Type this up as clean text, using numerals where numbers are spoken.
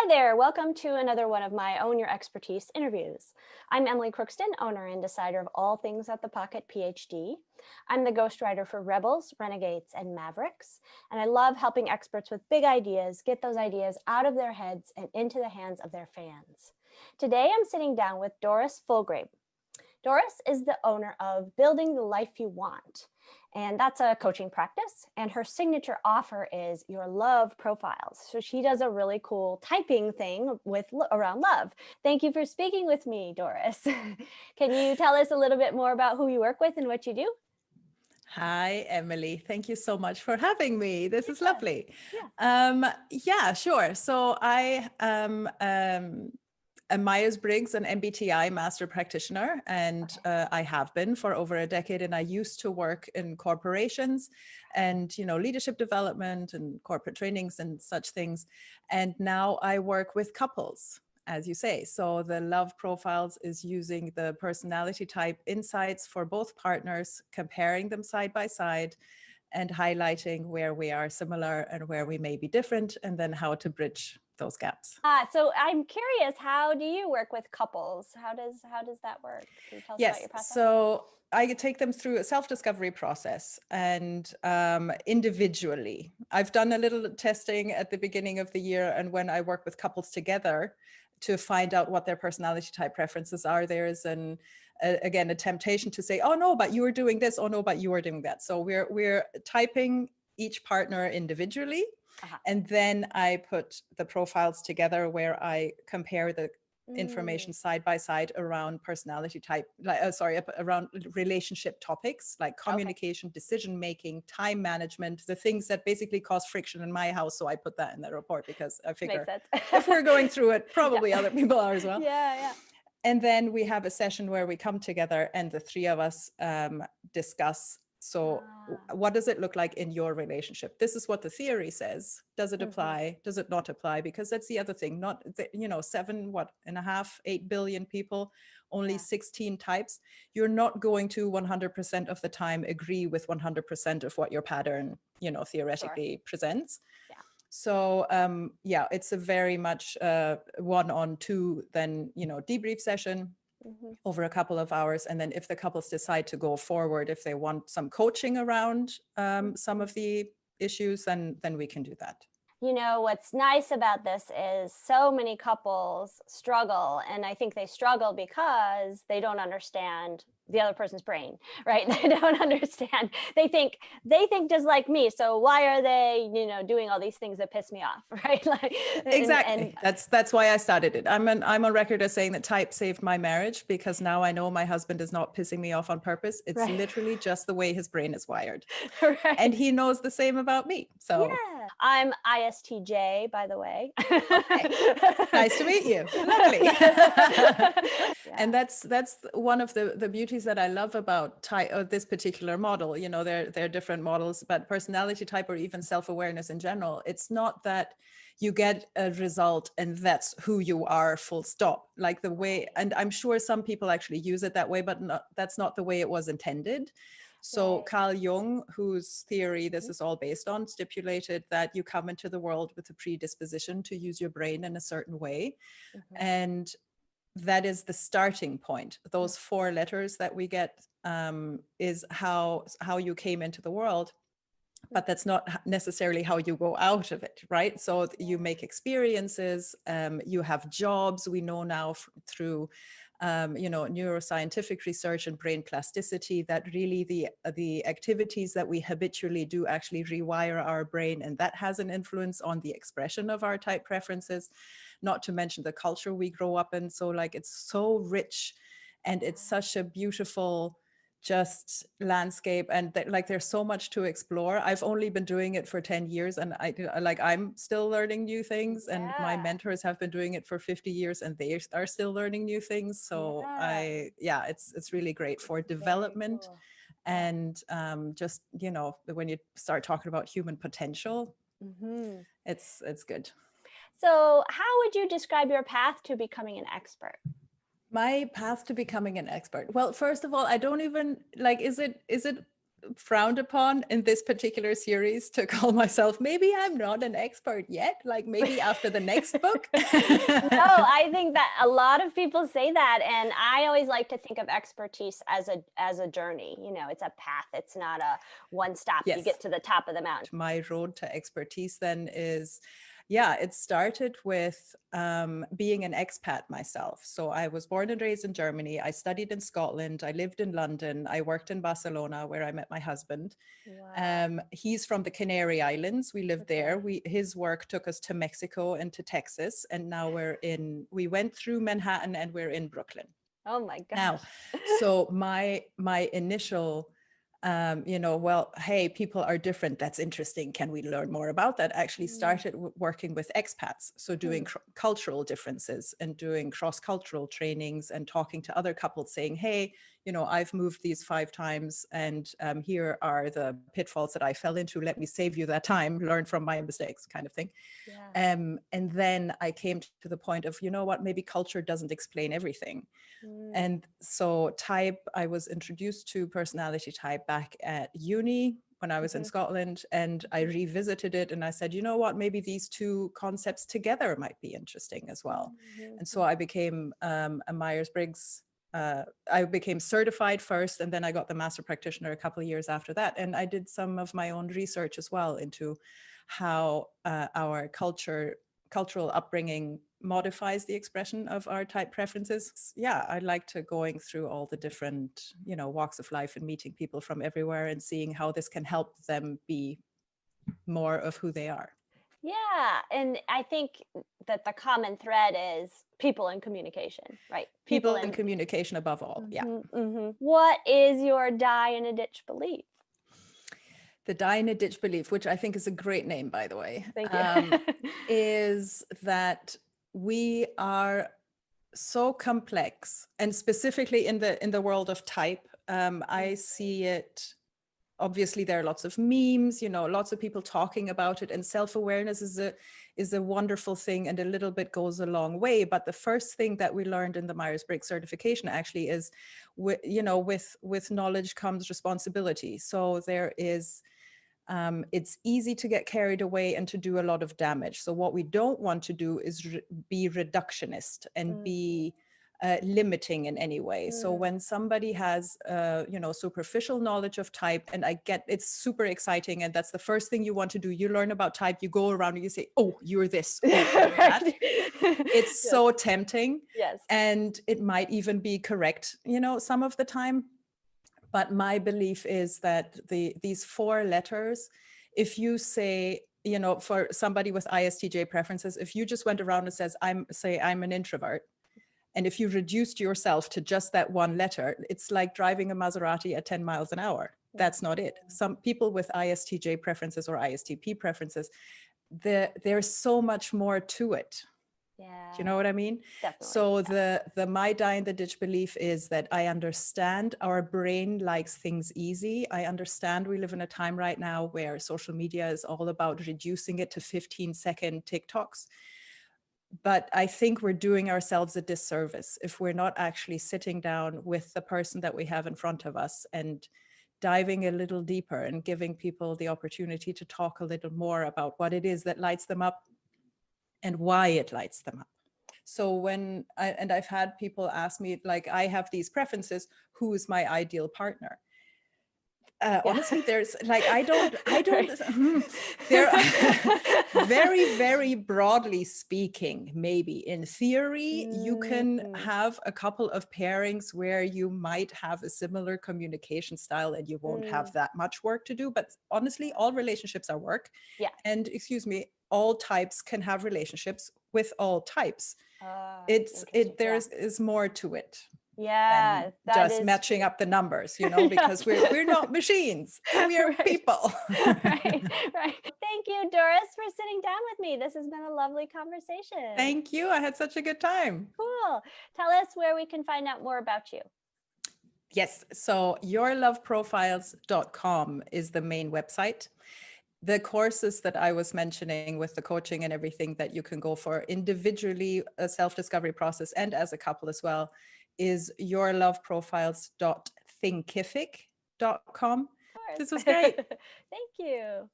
Hi there, welcome to another one of my Own Your Expertise interviews. I'm Emily Crookston, owner and decider of all things at the Pocket PhD. I'm the ghostwriter for Rebels, Renegades, and Mavericks, and I love helping experts with big ideas get those ideas out of their heads and into the hands of their fans. Today I'm sitting down with Doris Fullgrabe. Doris is the owner of Building the Life You Want, and that's a coaching practice. And her signature offer is your love profiles. So she does a really cool typing thing around love. Thank you for speaking with me, Doris. Can you tell us a little bit more about who you work with and what you do? Hi, Emily. Thank you so much for having me. This is lovely. Yeah. Yeah, sure. So I am a Myers-Briggs and MBTI master practitioner, and I have been for over a decade. And I used to work in corporations and, leadership development and corporate trainings and such things. And now I work with couples, as you say. So the love profiles is using the personality type insights for both partners, comparing them side by side and highlighting where we are similar and where we may be different, and then how to bridge those gaps. So I'm curious, how do you work with couples? How does that work? Can you tell us about your process? So I take them through a self-discovery process and individually. I've done a little testing at the beginning of the year, and when I work with couples together to find out what their personality type preferences are, there's again a temptation to say, oh no, but you were doing this, oh no, but you were doing that. So we're typing each partner individually. And then I put the profiles together where I compare the information side by side around personality type, around relationship topics like communication, decision making, time management, the things that basically cause friction in my house. So I put that in the report because I figure if we're going through it, probably other people are as well. Yeah. And then we have a session where we come together and the three of us discuss. So what does it look like in your relationship? This is what the theory says. Does it apply? Does it not apply? Because that's the other thing. Not, 8 billion people, only 16 types. You're not going to 100% of the time agree with 100% of what your pattern, theoretically presents. Yeah. So it's a very much 1-on-2, then, debrief session over a couple of hours. And then if the couples decide to go forward, if they want some coaching around some of the issues, then we can do that. What's nice about this is so many couples struggle, and I think they struggle because they don't understand the other person's brain, right? They don't understand. They think just like me. So why are they, doing all these things that piss me off, right? Exactly. That's why I started it. I'm on record as saying that type saved my marriage, because now I know my husband is not pissing me off on purpose. It's literally just the way his brain is wired. And he knows the same about me. So yeah. I'm ISTJ, by the way. Okay. Nice to meet you. Lovely. And that's one of the beauties that I love about this particular model. There are different models, but personality type or even self-awareness in general, it's not that you get a result and that's who you are, full stop. Like the way, and I'm sure some people actually use it that way, but that's not the way it was intended. So Carl Jung, whose theory this is all based on, stipulated that you come into the world with a predisposition to use your brain in a certain way. And that is the starting point. Those 4 letters that we get is how you came into the world. But that's not necessarily how you go out of it, right? So you make experiences, you have jobs. We know now through neuroscientific research and brain plasticity that really the activities that we habitually do actually rewire our brain, and that has an influence on the expression of our type preferences, not to mention the culture we grow up in. So it's so rich, and it's such a beautiful just landscape, and there's so much to explore. I've only been doing it for 10 years, and I'm still learning new things, and my mentors have been doing it for 50 years and they are still learning new things. So it's really great for development. And just when you start talking about human potential, it's good. So how would you describe your path to becoming an expert? My path to becoming an expert. Well, first of all, I don't even is it frowned upon in this particular series to call myself, maybe I'm not an expert yet, like maybe after the next book. No, I think that a lot of people say that, and I always like to think of expertise as a journey. You know, it's a path. It's not a one stop. You Yes. get to the top of the mountain. My road to expertise then is, yeah, it started with being an expat myself. So I was born and raised in Germany. I studied in Scotland. I lived in London. I worked in Barcelona, where I met my husband. Wow. He's from the Canary Islands. We lived there. Okay. His work took us to Mexico and to Texas. And now we went through Manhattan and we're in Brooklyn. Oh my gosh. Now, so my initial well, hey, people are different. That's interesting. Can we learn more about that? Actually started working with expats. So doing cultural differences and doing cross-cultural trainings and talking to other couples saying, hey, I've moved these 5 times and here are the pitfalls that I fell into. Let me save you that time, learn from my mistakes, kind of thing. Yeah. And then I came to the point of, what, maybe culture doesn't explain everything. And so I was introduced to personality type back at uni when I was in Scotland, and I revisited it and I said, what, maybe these 2 concepts together might be interesting as well. And so I became a Myers-Briggs. I became certified first, and then I got the master practitioner a couple of years after that. And I did some of my own research as well into how our cultural upbringing modifies the expression of our type preferences. Yeah, I like to going through all the different, walks of life and meeting people from everywhere and seeing how this can help them be more of who they are. Yeah, and I think that the common thread is people and communication, right? People and communication above all. Yeah. What is your die in a ditch belief? The die in a ditch belief, which I think is a great name, by the way. Thank you. Is that we are so complex, and specifically in the world of type, I see it. Obviously, there are lots of memes, lots of people talking about it, and self-awareness is a wonderful thing, and a little bit goes a long way. But the first thing that we learned in the Myers-Briggs certification actually is, with knowledge comes responsibility. So there is. It's easy to get carried away and to do a lot of damage. So what we don't want to do is be reductionist and be limiting in any way. So when somebody has, superficial knowledge of type, and I get it's super exciting, and that's the first thing you want to do. You learn about type, you go around and you say, oh, you're this, oh, you're that. It's so tempting. Yes. And it might even be correct, some of the time. But my belief is that these 4 letters, if you say, for somebody with ISTJ preferences, if you just went around and says, I'm an introvert, and if you reduced yourself to just that 1 letter, it's like driving a Maserati at 10 miles an hour. That's not it. Some people with ISTJ preferences or ISTP preferences, there's so much more to it. Yeah. Do you know what I mean? Definitely. So the my die in the ditch belief is that I understand our brain likes things easy. I understand we live in a time right now where social media is all about reducing it to 15-second TikToks. But I think we're doing ourselves a disservice if we're not actually sitting down with the person that we have in front of us and diving a little deeper and giving people the opportunity to talk a little more about what it is that lights them up and why it lights them up. So I've had people ask me, like, I have these preferences, who is my ideal partner? Honestly, there's like, I don't, there are very, very broadly speaking, maybe in theory, you can have a couple of pairings where you might have a similar communication style and you won't have that much work to do. But honestly, all relationships are work. Yeah. And all types can have relationships with all types. There is more to it. Yeah, that just matching up the numbers, because we're not machines. We are people. Right. Thank you, Doris, for sitting down with me. This has been a lovely conversation. Thank you. I had such a good time. Cool. Tell us where we can find out more about you. Yes. So yourloveprofiles.com is the main website. The courses that I was mentioning with the coaching and everything that you can go for individually, a self-discovery process, and as a couple as well, is yourloveprofiles.thinkific.com. course. This was great. Thank you.